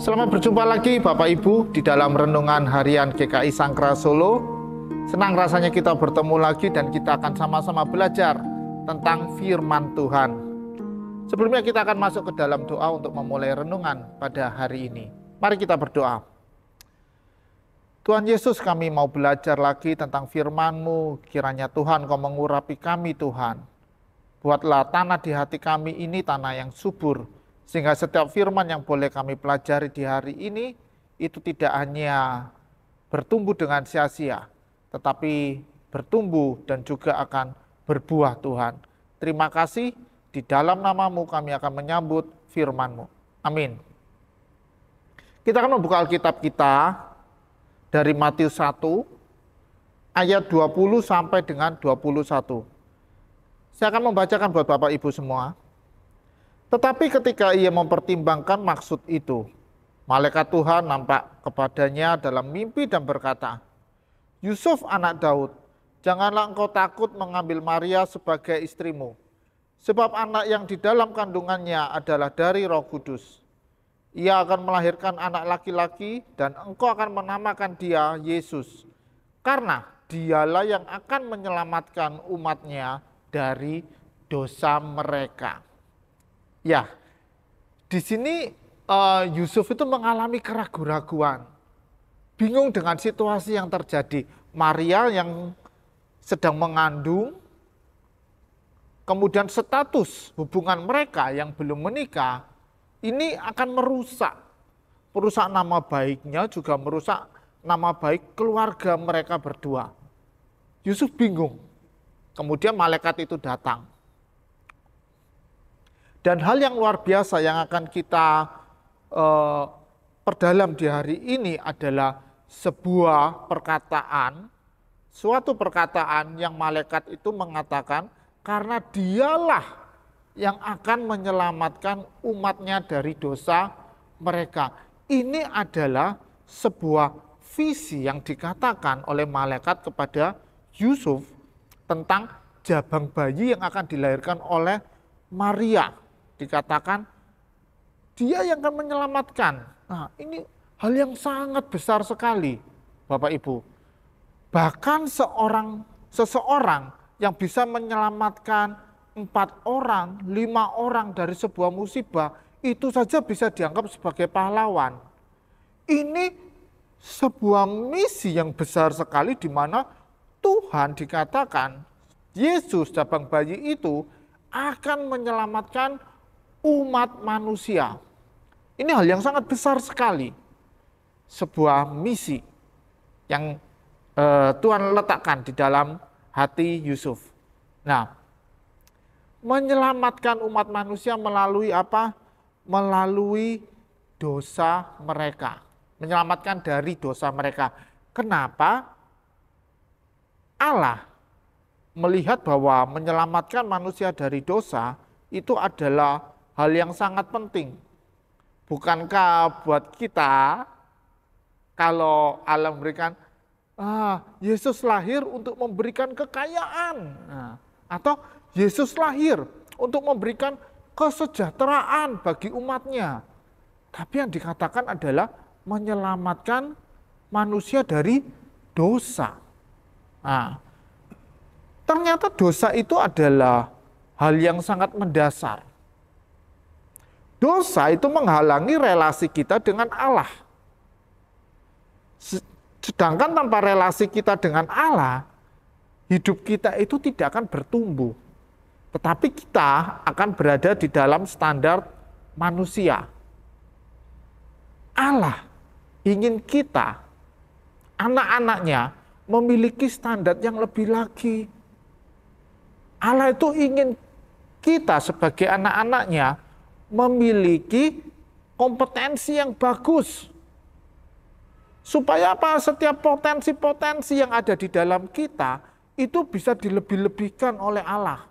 Selamat berjumpa lagi Bapak Ibu di dalam renungan harian GKI Sangkra Solo. Senang rasanya kita bertemu lagi dan kita akan sama-sama belajar tentang firman Tuhan. Sebelumnya kita akan masuk ke dalam doa untuk memulai renungan pada hari ini. Mari kita berdoa. Tuhan Yesus, kami mau belajar lagi tentang firman-Mu. Kiranya Tuhan Kau mengurapi kami Tuhan. Buatlah tanah di hati kami ini tanah yang subur, sehingga setiap firman yang boleh kami pelajari di hari ini, itu tidak hanya bertumbuh dengan sia-sia, tetapi bertumbuh dan juga akan berbuah Tuhan. Terima kasih, di dalam nama-Mu kami akan menyambut firman-Mu. Amin. Kita akan membuka Alkitab kita dari Matius 1, ayat 20 sampai dengan 21. Saya akan membacakan buat Bapak Ibu semua. Tetapi ketika ia mempertimbangkan maksud itu, malaikat Tuhan nampak kepadanya dalam mimpi dan berkata, "Yusuf anak Daud, janganlah engkau takut mengambil Maria sebagai istrimu, sebab anak yang di dalam kandungannya adalah dari Roh Kudus. Ia akan melahirkan anak laki-laki dan engkau akan menamakan dia Yesus, karena dialah yang akan menyelamatkan umatnya dari dosa mereka." Ya, di sini Yusuf itu mengalami keraguan-raguan, bingung dengan situasi yang terjadi. Maria yang sedang mengandung, kemudian status hubungan mereka yang belum menikah, ini akan merusak nama baiknya, juga merusak nama baik keluarga mereka berdua. Yusuf bingung, kemudian malaikat itu datang. Dan hal yang luar biasa yang akan kita perdalam di hari ini adalah sebuah perkataan, suatu perkataan yang malaikat itu mengatakan, karena dialah yang akan menyelamatkan umatnya dari dosa mereka. Ini adalah sebuah visi yang dikatakan oleh malaikat kepada Yusuf tentang jabang bayi yang akan dilahirkan oleh Maria. Dikatakan dia yang akan menyelamatkan. Nah, ini hal yang sangat besar sekali, Bapak Ibu. Bahkan seseorang yang bisa menyelamatkan 4 orang, 5 orang dari sebuah musibah, itu saja bisa dianggap sebagai pahlawan. Ini sebuah misi yang besar sekali di mana Tuhan dikatakan, Yesus jabang bayi itu akan menyelamatkan umat manusia. Ini hal yang sangat besar sekali. Sebuah misi yang Tuhan letakkan di dalam hati Yusuf. Nah, menyelamatkan umat manusia melalui apa? Melalui dosa mereka. Menyelamatkan dari dosa mereka. Kenapa? Allah melihat bahwa menyelamatkan manusia dari dosa itu adalah hal yang sangat penting. Bukankah buat kita, kalau Allah memberikan, Yesus lahir untuk memberikan kekayaan, atau Yesus lahir untuk memberikan kesejahteraan bagi umatnya. Tapi yang dikatakan adalah menyelamatkan manusia dari dosa. Nah, ternyata dosa itu adalah hal yang sangat mendasar. Dosa itu menghalangi relasi kita dengan Allah. Sedangkan tanpa relasi kita dengan Allah, hidup kita itu tidak akan bertumbuh. Tetapi kita akan berada di dalam standar manusia. Allah ingin kita, anak-anaknya, memiliki standar yang lebih lagi. Allah itu ingin kita sebagai anak-anaknya memiliki kompetensi yang bagus. Supaya apa? Setiap potensi-potensi yang ada di dalam kita itu bisa dilebih-lebihkan oleh Allah.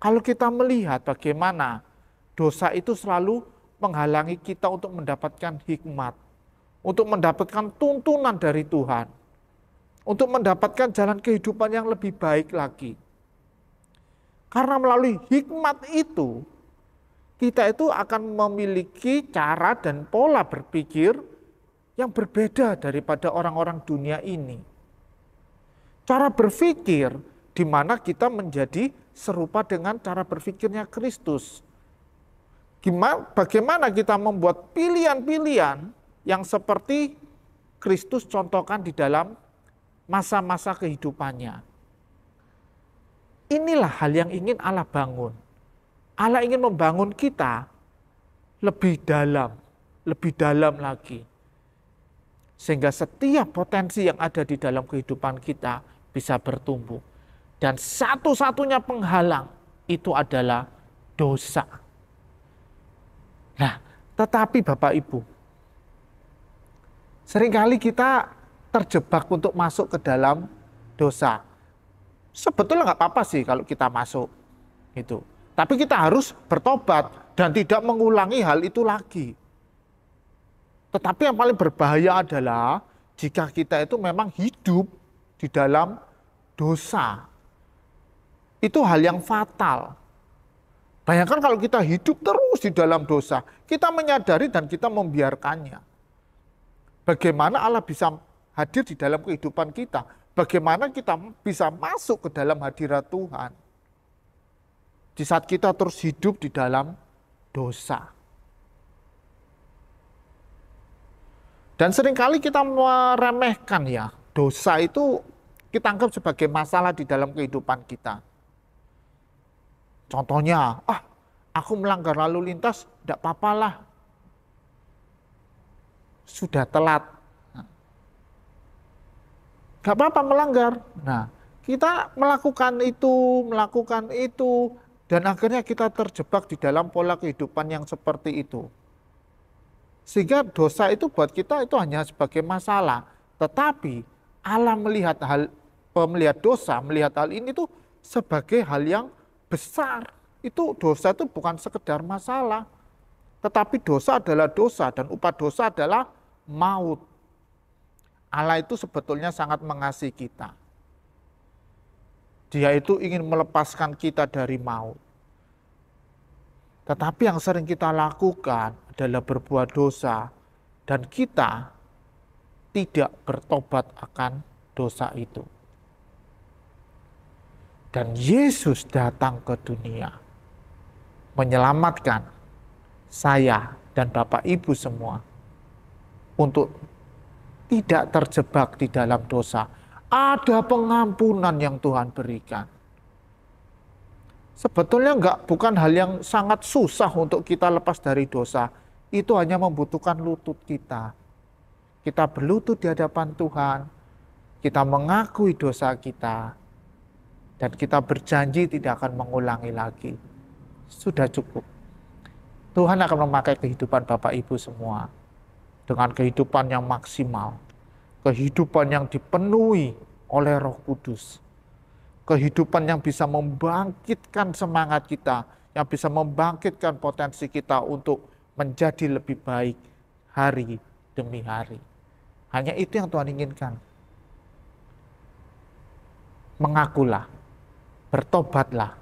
Kalau kita melihat bagaimana dosa itu selalu menghalangi kita untuk mendapatkan hikmat, untuk mendapatkan tuntunan dari Tuhan, untuk mendapatkan jalan kehidupan yang lebih baik lagi. Karena melalui hikmat itu, kita itu akan memiliki cara dan pola berpikir yang berbeda daripada orang-orang dunia ini. Cara berpikir di mana kita menjadi serupa dengan cara berpikirnya Kristus. Bagaimana kita membuat pilihan-pilihan yang seperti Kristus contohkan di dalam masa-masa kehidupannya. Inilah hal yang ingin Allah bangun. Allah ingin membangun kita lebih dalam lagi. Sehingga setiap potensi yang ada di dalam kehidupan kita bisa bertumbuh. Dan satu-satunya penghalang itu adalah dosa. Nah, tetapi Bapak Ibu, seringkali kita terjebak untuk masuk ke dalam dosa. Sebetulnya nggak apa-apa sih kalau kita masuk itu. Tapi kita harus bertobat dan tidak mengulangi hal itu lagi. Tetapi yang paling berbahaya adalah jika kita itu memang hidup di dalam dosa. Itu hal yang fatal. Bayangkan kalau kita hidup terus di dalam dosa, kita menyadari dan kita membiarkannya. Bagaimana Allah bisa hadir di dalam kehidupan kita? Bagaimana kita bisa masuk ke dalam hadirat Tuhan? Di saat kita terus hidup di dalam dosa. Dan seringkali kita meremehkan ya, dosa itu kita anggap sebagai masalah di dalam kehidupan kita. Contohnya, aku melanggar lalu lintas, tidak apa-apalah. Sudah telat. Gak apa-apa melanggar. Nah, kita melakukan itu, dan akhirnya kita terjebak di dalam pola kehidupan yang seperti itu. Sehingga dosa itu buat kita itu hanya sebagai masalah. Tetapi Allah melihat dosa, melihat hal ini tuh sebagai hal yang besar. Itu dosa itu bukan sekedar masalah. Tetapi dosa adalah dosa dan upah dosa adalah maut. Allah itu sebetulnya sangat mengasihi kita. Dia itu ingin melepaskan kita dari maut. Tetapi yang sering kita lakukan adalah berbuat dosa. Dan kita tidak bertobat akan dosa itu. Dan Yesus datang ke dunia. Menyelamatkan saya dan Bapak Ibu semua. Untuk tidak terjebak di dalam dosa. Ada pengampunan yang Tuhan berikan. Sebetulnya bukan hal yang sangat susah untuk kita lepas dari dosa. Itu hanya membutuhkan lutut kita. Kita berlutut di hadapan Tuhan. Kita mengakui dosa kita. Dan kita berjanji tidak akan mengulangi lagi. Sudah cukup. Tuhan akan memakai kehidupan Bapak Ibu semua. Dengan kehidupan yang maksimal, kehidupan yang dipenuhi oleh Roh Kudus, kehidupan yang bisa membangkitkan semangat kita, yang bisa membangkitkan potensi kita untuk menjadi lebih baik hari demi hari. Hanya itu yang Tuhan inginkan. Mengakulah, bertobatlah,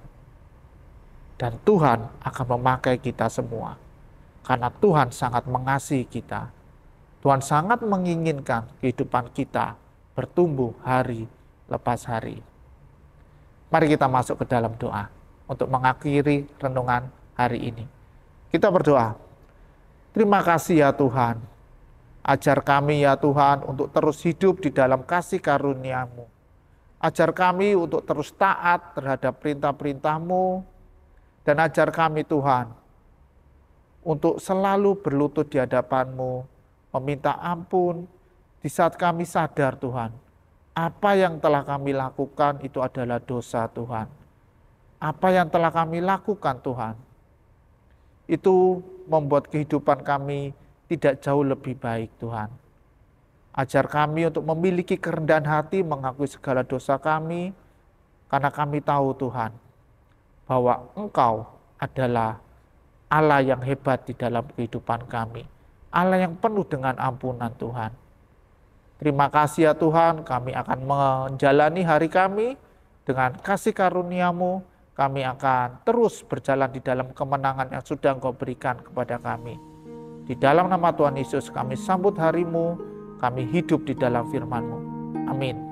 dan Tuhan akan memakai kita semua. Karena Tuhan sangat mengasihi kita. Tuhan sangat menginginkan kehidupan kita bertumbuh hari lepas hari. Mari kita masuk ke dalam doa untuk mengakhiri renungan hari ini. Kita berdoa. Terima kasih ya Tuhan. Ajar kami ya Tuhan untuk terus hidup di dalam kasih karunia-Mu. Ajar kami untuk terus taat terhadap perintah-perintah-Mu. Dan ajar kami Tuhan untuk selalu berlutut di hadapan-Mu. Meminta ampun di saat kami sadar Tuhan, apa yang telah kami lakukan itu adalah dosa Tuhan. Apa yang telah kami lakukan Tuhan, itu membuat kehidupan kami tidak jauh lebih baik Tuhan. Ajar kami untuk memiliki kerendahan hati mengakui segala dosa kami, karena kami tahu Tuhan, bahwa Engkau adalah Allah yang hebat di dalam kehidupan kami. Allah yang penuh dengan ampunan Tuhan. Terima kasih ya Tuhan, kami akan menjalani hari kami dengan kasih karunia-Mu, kami akan terus berjalan di dalam kemenangan yang sudah Engkau berikan kepada kami. Di dalam nama Tuhan Yesus kami sambut hari-Mu, kami hidup di dalam firman-Mu. Amin.